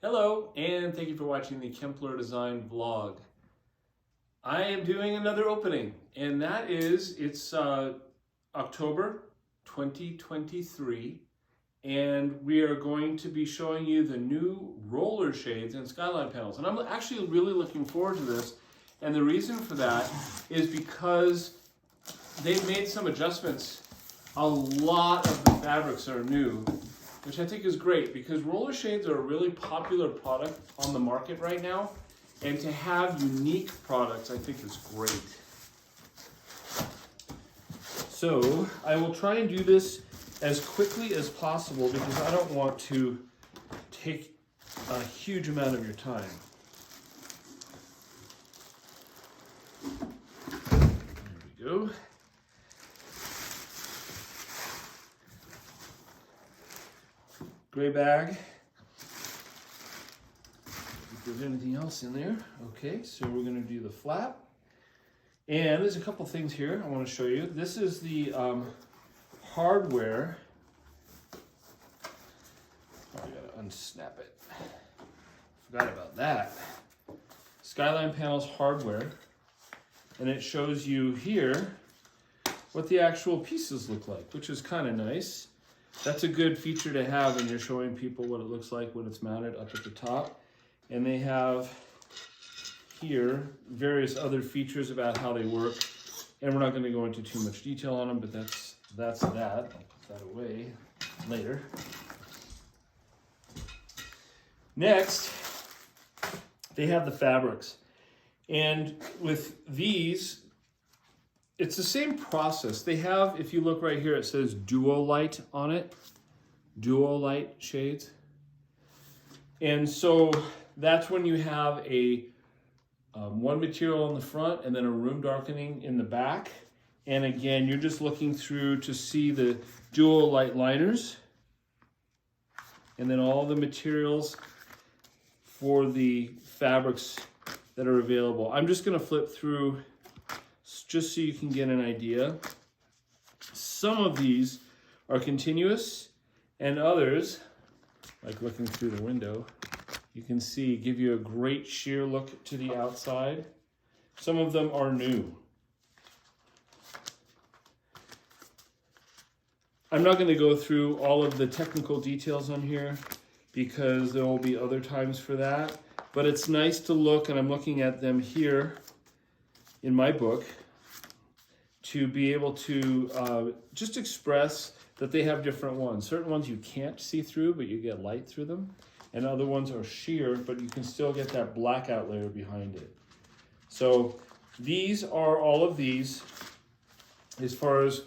Hello, and thank you for watching the Kempler Design vlog. I am doing another opening, and that is, it's October 2023, and we are going to be showing you the new roller shades and Skyline panels. And I'm actually really looking forward to this, and the reason for that is because they've made some adjustments. A lot of the fabrics are new, which I think is great because roller shades are a really popular product on the market right now, and to have unique products I think is great. So I will try and do this as quickly as possible because I don't want to take a huge amount of your time. There we go. Gray bag. If there's anything else in there. Okay, so we're going to do the flap. And there's a couple things here I want to show you. This is the hardware. Oh, I gotta unsnap it. Forgot about that. Skyline panels hardware. And it shows you here what the actual pieces look like, which is kind of nice. That's a good feature to have when you're showing people what it looks like when it's mounted up at the top. And they have here various other features about how they work. And we're not going to go into too much detail on them, but that's that. I'll put that away later. Next, they have the fabrics. And with these, it's the same process. They have, if you look right here, it says Duo Light on it. Duo Light shades. And so that's when you have a one material on the front and then a room darkening in the back. And again, you're just looking through to see the Duo Light liners. And then all the materials for the fabrics that are available. I'm just gonna flip through just so you can get an idea. Some of these are continuous, and others, like looking through the window, you can see give you a great sheer look to the outside. Some of them are new. I'm not going to go through all of the technical details on here because there will be other times for that, but it's nice to look, and I'm looking at them here in my book, to be able to just express that they have different ones. Certain ones you can't see through, but you get light through them. And other ones are sheer, but you can still get that blackout layer behind it. So these are all of these, as far as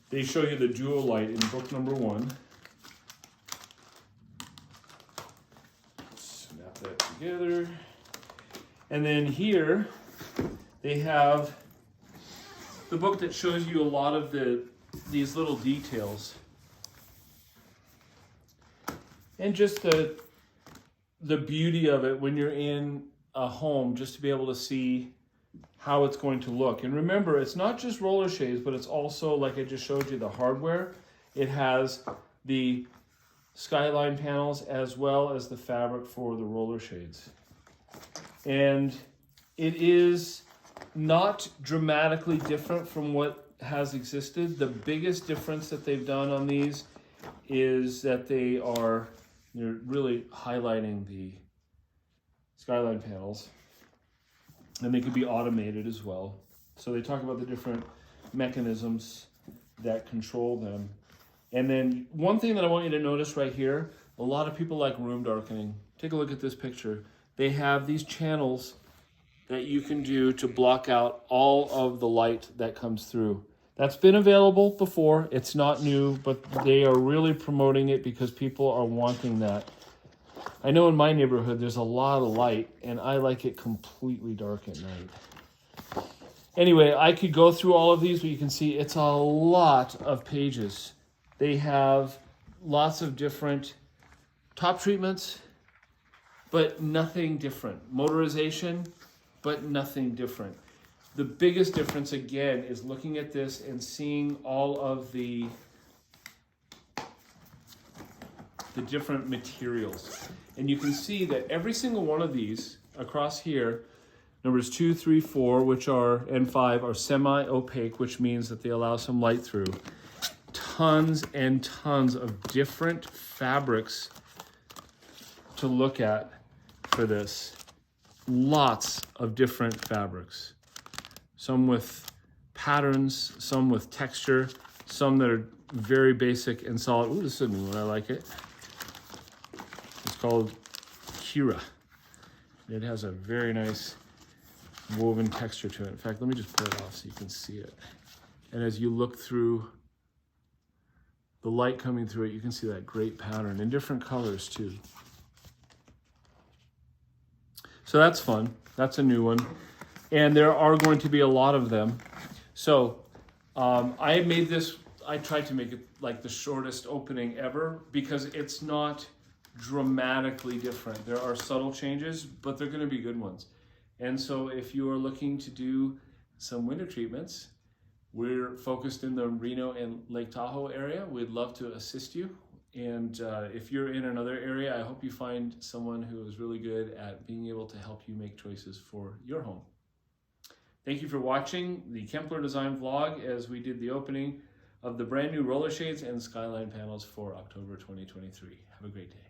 they show you the Duo Light in book number 1. Snap that together. And then here they have the book that shows you a lot of these little details. And just the beauty of it when you're in a home, just to be able to see how it's going to look. And remember, it's not just roller shades, but it's also, like I just showed you, the hardware. It has the Skyline panels as well as the fabric for the roller shades. And it is not dramatically different from what has existed. The biggest difference that they've done on these is that they're really highlighting the Skyline panels, and they could be automated as well. So they talk about the different mechanisms that control them. And then one thing that I want you to notice right here, a lot of people like room darkening. Take a look at this picture. They have these channels that you can do to block out all of the light that comes through. That's been available before. It's not new, but they are really promoting it because people are wanting that. I know in my neighborhood there's a lot of light, and I like it completely dark at night. Anyway, I could go through all of these, but you can see it's a lot of pages. They have lots of different top treatments, but nothing different. Motorization, but nothing different. The biggest difference, again, is looking at this and seeing all of the the different materials. And you can see that every single one of these across here, numbers 2, 3, 4, and 5 are semi-opaque, which means that they allow some light through. Tons and tons of different fabrics to look at for this. Lots of different fabrics. Some with patterns, some with texture, some that are very basic and solid. Ooh, this is a new one, I like it. It's called Kira. It has a very nice woven texture to it. In fact, let me just pull it off so you can see it. And as you look through the light coming through it, you can see that great pattern in different colors too. So that's fun. That's a new one. And there are going to be a lot of them. So I made this, I tried to make it like the shortest opening ever because it's not dramatically different. There are subtle changes, but they're going to be good ones. And so if you are looking to do some winter treatments, we're focused in the Reno and Lake Tahoe area. We'd love to assist you. And if you're in another area, I hope you find someone who is really good at being able to help you make choices for your home. Thank you for watching the Kempler Design vlog as we did the opening of the brand new roller shades and Skyline panels for October 2023. Have a great day.